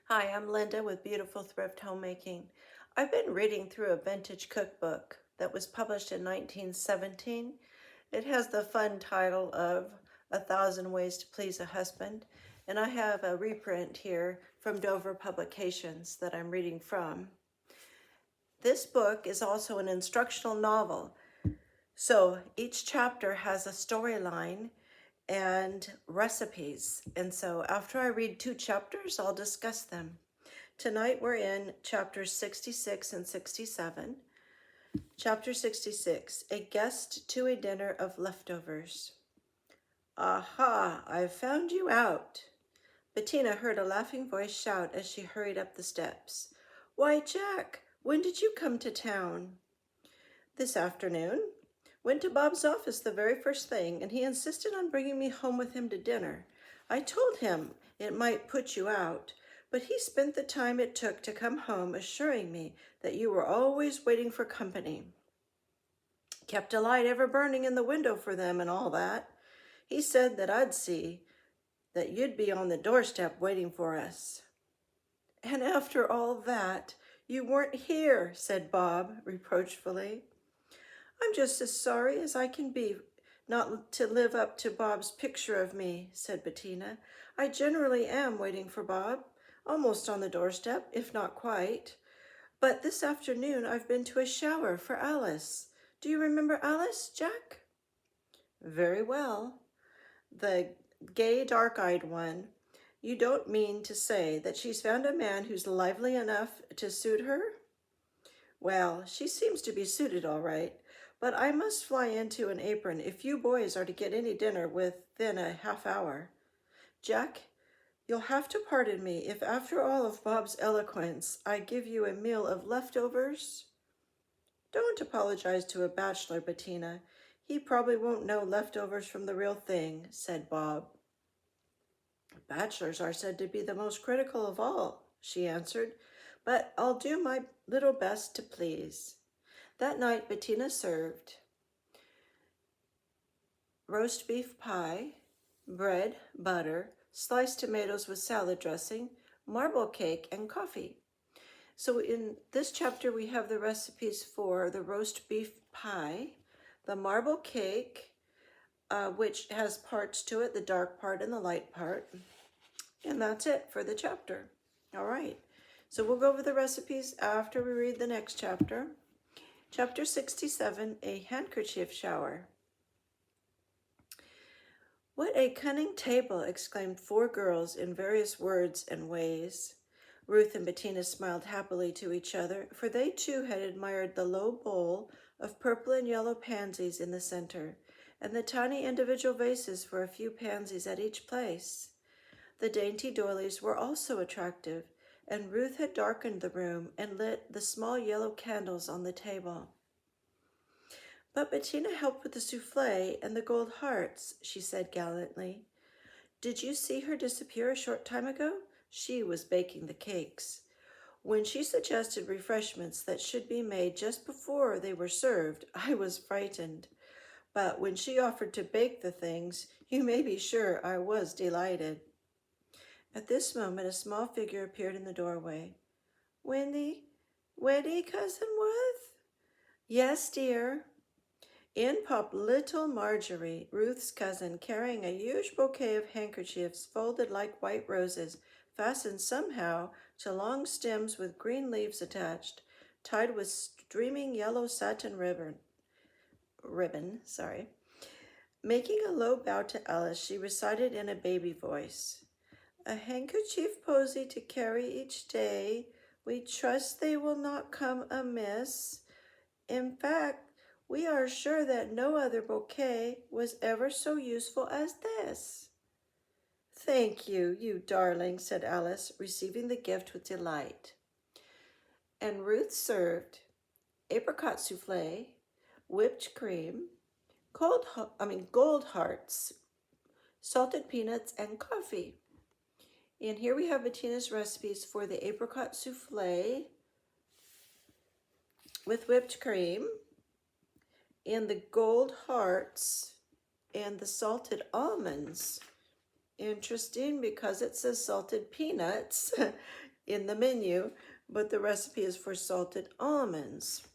Hi, I'm Linda with Beautiful Thrift Homemaking. I've been reading through a vintage cookbook that was published in 1917. It has the fun title of A Thousand Ways to Please a Husband, and I have a reprint here from Dover Publications that I'm reading from. This book is also an instructional novel, so each chapter has a storyline and recipes. And so after I read 2 chapters, I'll discuss them. Tonight we're in chapters 66 and 67. Chapter 66, A Guest to a Dinner of Leftovers. Aha, I've found you out. Bettina heard a laughing voice shout as she hurried up the steps. Why, Jack, when did you come to town? This afternoon. Went to Bob's office the very first thing, and he insisted on bringing me home with him to dinner. I told him it might put you out, but he spent the time it took to come home assuring me that you were always waiting for company. Kept a light ever burning in the window for them and all that. He said that I'd see that you'd be on the doorstep waiting for us. And after all that, you weren't here, said Bob reproachfully. I'm just as sorry as I can be not to live up to Bob's picture of me, said Bettina. I generally am waiting for Bob, almost on the doorstep, if not quite. But this afternoon I've been to a shower for Alice. Do you remember Alice, Jack? Very well. The gay, dark-eyed one. You don't mean to say that she's found a man who's lively enough to suit her? Well, she seems to be suited all right. But I must fly into an apron if you boys are to get any dinner within a half hour. Jack, you'll have to pardon me if after all of Bob's eloquence I give you a meal of leftovers. Don't apologize to a bachelor, Bettina. He probably won't know leftovers from the real thing, said Bob. Bachelors are said to be the most critical of all, she answered, but I'll do my little best to please. That night, Bettina served roast beef pie, bread, butter, sliced tomatoes with salad dressing, marble cake, and coffee. So in this chapter, we have the recipes for the roast beef pie, the marble cake, which has parts to it, the dark part and the light part. And that's it for the chapter. All right. So we'll go over the recipes after we read the next chapter. Chapter 67, A Handkerchief Shower. What a cunning table, exclaimed 4 girls in various words and ways. Ruth and Bettina smiled happily to each other, for they too had admired the low bowl of purple and yellow pansies in the center, and the tiny individual vases for a few pansies at each place. The dainty doilies were also attractive, and Ruth had darkened the room and lit the small yellow candles on the table. But Bettina helped with the souffle and the gold hearts, she said gallantly. Did you see her disappear a short time ago? She was baking the cakes. When she suggested refreshments that should be made just before they were served, I was frightened. But when she offered to bake the things, you may be sure I was delighted. At this moment, a small figure appeared in the doorway. Wendy, Cousin Worth? Yes, dear. In popped little Marjorie, Ruth's cousin, carrying a huge bouquet of handkerchiefs folded like white roses, fastened somehow to long stems with green leaves attached, tied with streaming yellow satin ribbon. Making a low bow to Alice, she recited in a baby voice, A handkerchief posy to carry each day. We trust they will not come amiss. In fact, we are sure that no other bouquet was ever so useful as this. Thank you, you darling, said Alice, receiving the gift with delight. And Ruth served apricot souffle, whipped cream, gold hearts, salted peanuts, and coffee. And here we have Bettina's recipes for the apricot souffle with whipped cream, and the gold hearts, and the salted almonds. Interesting, because it says salted peanuts. in the menu, but the recipe is for salted almonds.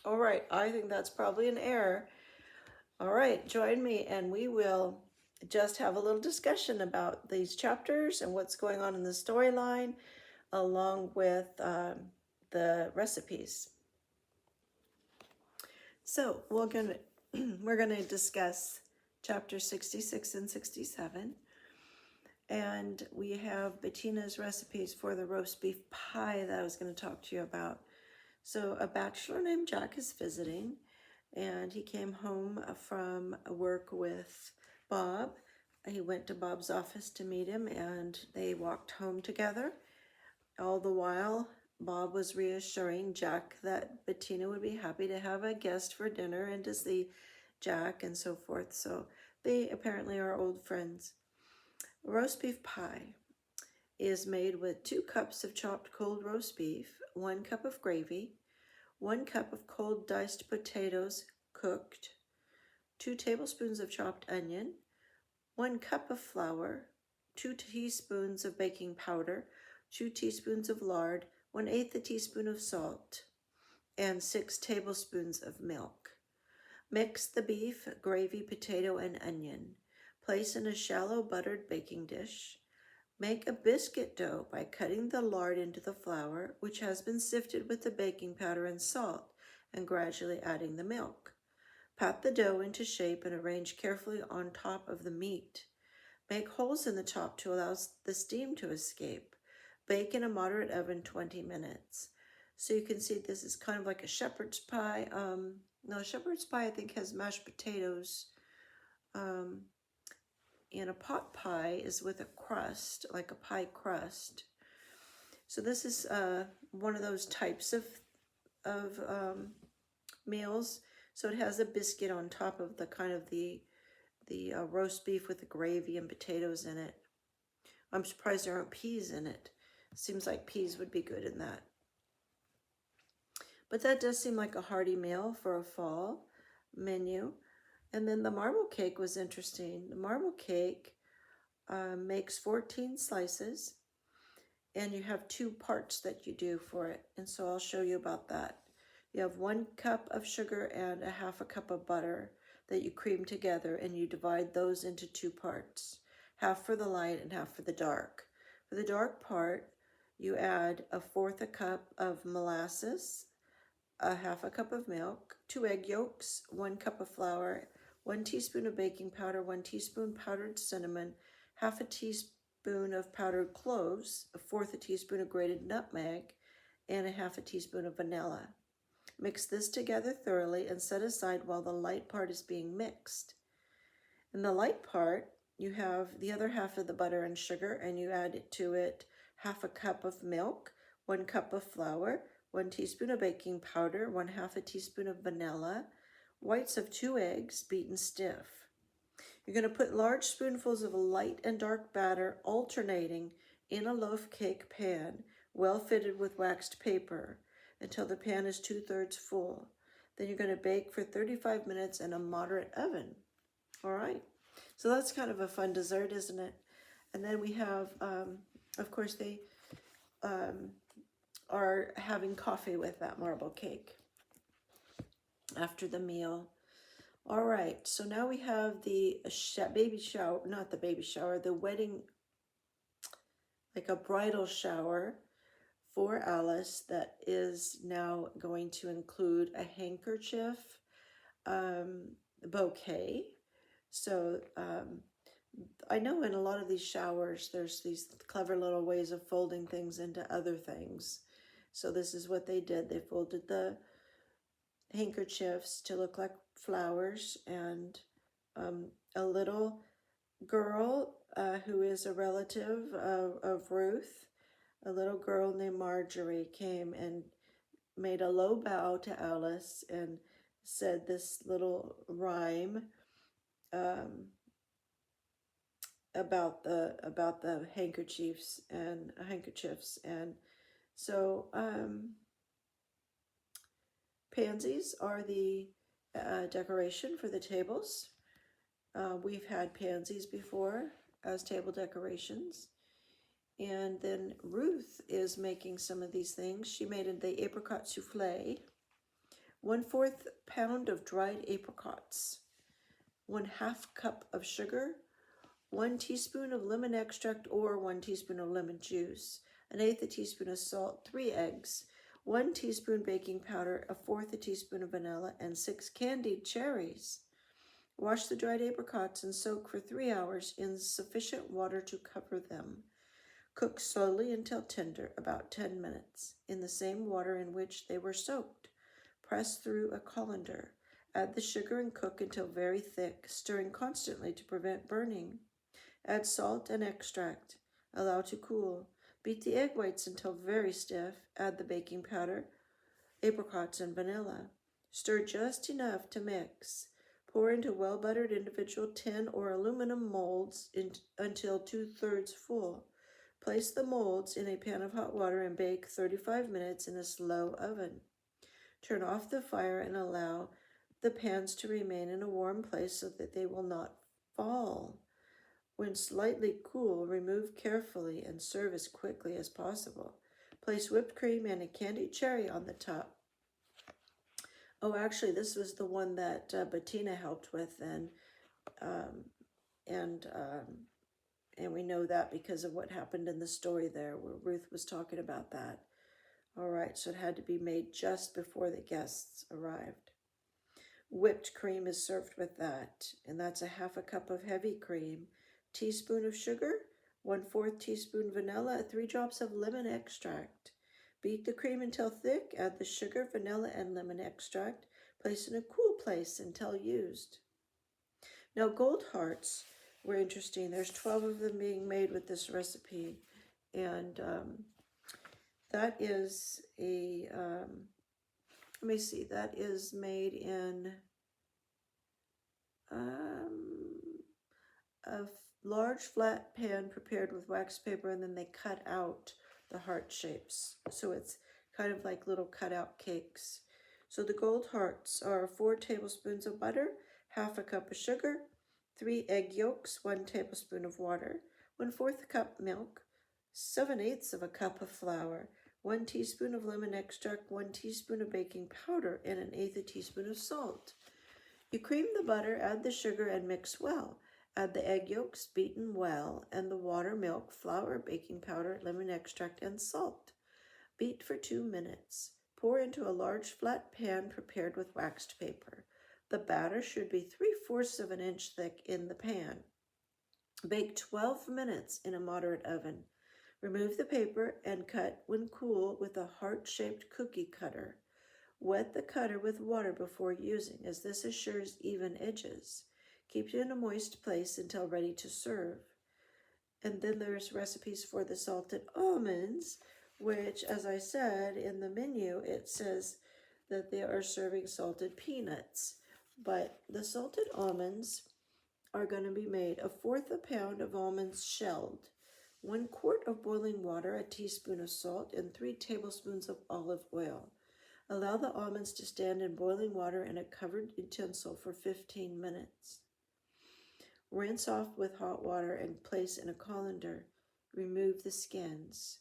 All right, I think that's probably an error. All right, join me and we will just have a little discussion about these chapters and what's going on in the storyline, along with the recipes. So we're gonna discuss chapter 66 and 67. And we have Bettina's recipes for the roast beef pie that I was going to talk to you about. So a bachelor named Jack is visiting, and he came home from work with Bob. He went to Bob's office to meet him, and they walked home together. All the while, Bob was reassuring Jack that Bettina would be happy to have a guest for dinner and to see Jack and so forth. So they apparently are old friends. Roast beef pie is made with 2 cups of chopped cold roast beef, 1 cup of gravy, 1 cup of cold diced potatoes cooked, 2 tablespoons of chopped onion, 1 cup of flour, 2 teaspoons of baking powder, 2 teaspoons of lard, 1/8 a teaspoon of salt, and 6 tablespoons of milk. Mix the beef, gravy, potato, and onion. Place in a shallow buttered baking dish. Make a biscuit dough by cutting the lard into the flour, which has been sifted with the baking powder and salt, and gradually adding the milk. Pat the dough into shape and arrange carefully on top of the meat. Make holes in the top to allow the steam to escape. Bake in a moderate oven 20 minutes. So you can see this is kind of like a shepherd's pie. No, shepherd's pie I think has mashed potatoes. And a pot pie is with a crust, like a pie crust. So this is one of those types of meals. So it has a biscuit on top of the kind of the roast beef with the gravy and potatoes in it. I'm surprised there aren't peas in it. Seems like peas would be good in that. But that does seem like a hearty meal for a fall menu. And then the marble cake was interesting. The marble cake makes 14 slices, and you have 2 parts that you do for it. And so I'll show you about that. You have 1 cup of sugar and 1/2 cup of butter that you cream together, and you divide those into 2 parts, 1/2 for the light and 1/2 for the dark. For the dark part, you add 1/4 cup of molasses, 1/2 cup of milk, 2 egg yolks, 1 cup of flour, 1 teaspoon of baking powder, 1 teaspoon powdered cinnamon, 1/2 teaspoon of powdered cloves, 1/4 teaspoon of grated nutmeg, and 1/2 teaspoon of vanilla. Mix this together thoroughly and set aside while the light part is being mixed. In the light part, you have the other 1/2 of the butter and sugar, and you add to it 1/2 cup of milk, 1 cup of flour, 1 teaspoon of baking powder, 1/2 teaspoon of vanilla, whites of 2 eggs beaten stiff. You're going to put large spoonfuls of light and dark batter alternating in a loaf cake pan, well fitted with waxed paper, until the pan is 2/3 full. Then you're going to bake for 35 minutes in a moderate oven. All right. So that's kind of a fun dessert, isn't it? And then we have, of course, they are having coffee with that marble cake after the meal. All right, so now we have the baby shower, not the baby shower, the wedding, like a bridal shower for Alice that is now going to include a handkerchief, bouquet. So I know in a lot of these showers, there's these clever little ways of folding things into other things. So this is what they did. They folded the handkerchiefs to look like flowers, and a little girl who is a relative of Ruth, a little girl named Marjorie, came and made a low bow to Alice and said this little rhyme about the handkerchiefs, and so pansies are the decoration for the tables. We've had pansies before as table decorations, And then Ruth is making some of these things. She made the apricot souffle, 1/4 pound of dried apricots, 1/2 cup of sugar, 1 teaspoon of lemon extract or 1 teaspoon of lemon juice, 1/8 teaspoon of salt, 3 eggs, 1 teaspoon baking powder, 1/4 teaspoon of vanilla, and 6 candied cherries. Wash the dried apricots and soak for 3 hours in sufficient water to cover them. Cook slowly until tender, about 10 minutes, in the same water in which they were soaked. Press through a colander. Add the sugar and cook until very thick, stirring constantly to prevent burning. Add salt and extract. Allow to cool. Beat the egg whites until very stiff. Add the baking powder, apricots, and vanilla. Stir just enough to mix. Pour into well-buttered individual tin or aluminum molds until 2/3 full. Place the molds in a pan of hot water and bake 35 minutes in a slow oven. Turn off the fire and allow the pans to remain in a warm place so that they will not fall. When slightly cool, remove carefully and serve as quickly as possible. Place whipped cream and a candied cherry on the top. Oh, actually, this was the one that Bettina helped with then, and we know that because of what happened in the story there where Ruth was talking about that. All right, so it had to be made just before the guests arrived. Whipped cream is served with that, and that's 1/2 cup of heavy cream, teaspoon of sugar, 1/4 teaspoon vanilla, 3 drops of lemon extract. Beat the cream until thick, add the sugar, vanilla, and lemon extract. Place in a cool place until used. Now, gold hearts were interesting. There's 12 of them being made with this recipe, and that is let me see, that is made in a large flat pan prepared with wax paper, and then they cut out the heart shapes. So it's kind of like little cutout cakes. So the gold hearts are 4 tablespoons of butter, 1/2 cup of sugar, 3 egg yolks, 1 tablespoon of water, 1/4 cup milk, 7/8 of a cup of flour, 1 teaspoon of lemon extract, 1 teaspoon of baking powder, and 1/8 teaspoon of salt. You cream the butter, add the sugar, and mix well. Add the egg yolks beaten well, and the water, milk, flour, baking powder, lemon extract, and salt. Beat for 2 minutes. Pour into a large flat pan prepared with waxed paper. The batter should be 3/4 of an inch thick in the pan. Bake 12 minutes in a moderate oven. Remove the paper and cut when cool with a heart-shaped cookie cutter. Wet the cutter with water before using, as this assures even edges. Keep it in a moist place until ready to serve. And then there's recipes for the salted almonds, which, as I said, in the menu, it says that they are serving salted peanuts. But the salted almonds are going to be made 1/4 pound of almonds shelled, 1 quart of boiling water, a teaspoon of salt, and 3 tablespoons of olive oil. Allow the almonds to stand in boiling water in a covered utensil for 15 minutes. Rinse off with hot water and place in a colander. Remove the skins.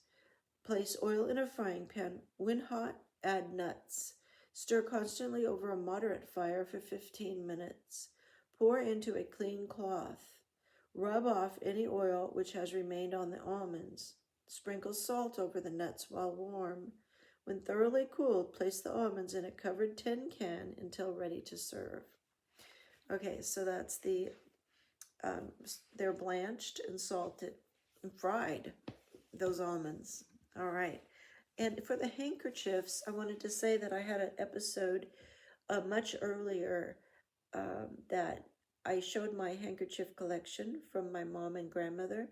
Place oil in a frying pan. When hot, add nuts. Stir constantly over a moderate fire for 15 minutes. Pour into a clean cloth. Rub off any oil which has remained on the almonds. Sprinkle salt over the nuts while warm. When thoroughly cooled, place the almonds in a covered tin can until ready to serve. Okay, so that's they're blanched and salted and fried, those almonds. All right. And for the handkerchiefs, I wanted to say that I had an episode much earlier that I showed my handkerchief collection from my mom and grandmother,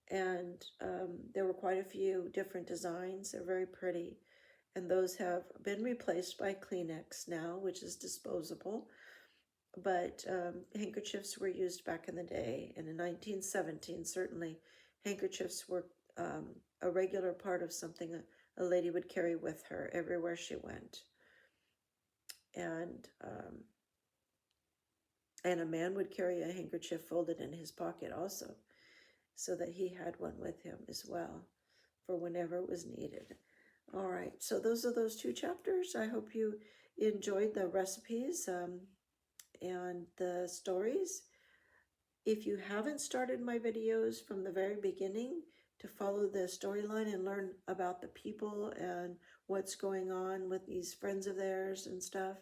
and there were quite a few different designs. They're very pretty, and those have been replaced by Kleenex now, which is disposable. But handkerchiefs were used back in the day, and in 1917, certainly handkerchiefs were a regular part of something a lady would carry with her everywhere she went. And a man would carry a handkerchief folded in his pocket also. so that he had one with him as well for whenever it was needed. All right, so those are those two chapters. I hope you enjoyed the recipes and the stories. If you haven't started my videos from the very beginning to follow the storyline and learn about the people and what's going on with these friends of theirs and stuff,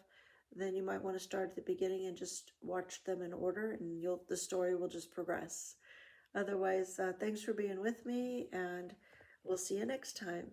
then you might want to start at the beginning and just watch them in order, and the story will just progress. Otherwise, thanks for being with me, and we'll see you next time.